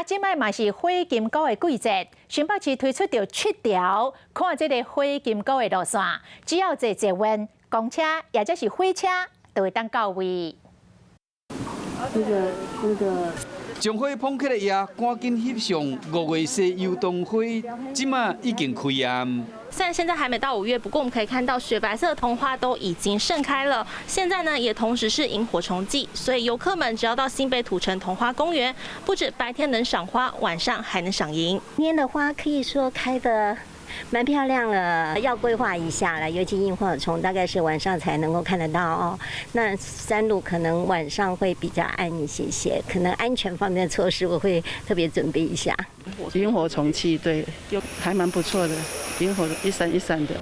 即摆嘛是火金菇的季节，新北市推出着7条，看这个火金菇的路线，只要坐捷运、公车，或者是火车，都会当到位。那个。 将火捧起来呀，赶紧翕相。5月西游动火，即马已经开暗。虽然现在还没到5月，不过我们可以看到雪白色的桐花都已经盛开了。现在呢，也同时是萤火虫季，所以游客们只要到新北土城桐花公园，不止白天能赏花，晚上还能赏萤。今天的花可以说开的。 蛮漂亮了，要规划一下了，尤其萤火虫大概是晚上才能够看得到哦。那山路可能晚上会比较暗一些，可能安全方面的措施我会特别准备一下。萤火虫季对，还蛮不错的，萤火一闪一闪的。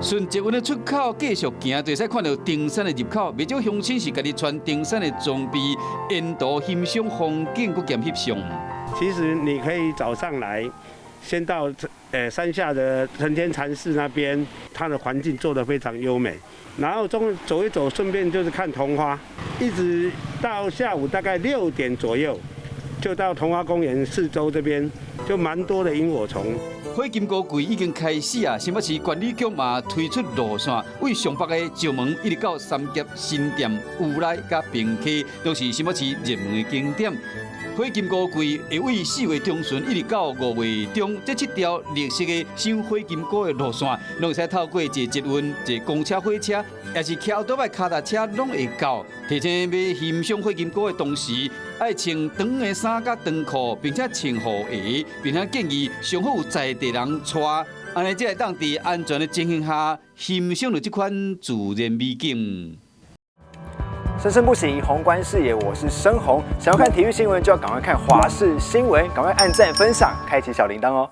顺捷运的出口继续行，就使看到登山的入口，不少乡亲是家己穿登山的装备，沿途欣赏风景，佮兼翕相。其实你可以早上来。 先到山下的承天禅寺那边，它的环境做得非常优美。然后走一走，顺便就是看桐花，一直到下午大概6点左右，就到桐花公园四周这边，就蛮多的萤火虫。火金菇季已经开始啊！新北市管理局嘛推出路线，为上北的石门一直到三峡新店、乌来甲平溪，都是新北市热门的景点。 火金菇季会为4月中旬一直到5月中，这7条绿色的赏火金菇的路线，拢会使透过坐捷运、坐公车、火车，也是骑奥多麦、脚踏车，拢会到。提前要欣赏火金菇的同时，爱穿长的衫甲长裤，并且穿护鞋，并且建议上好有在地人带，安尼才会当伫安全的情形下欣赏到这款自然美景。 生生不息，宏观视野，我是申宏。想要看体育新闻，就要赶快看华视新闻，赶快按赞、分享、开启小铃铛哦。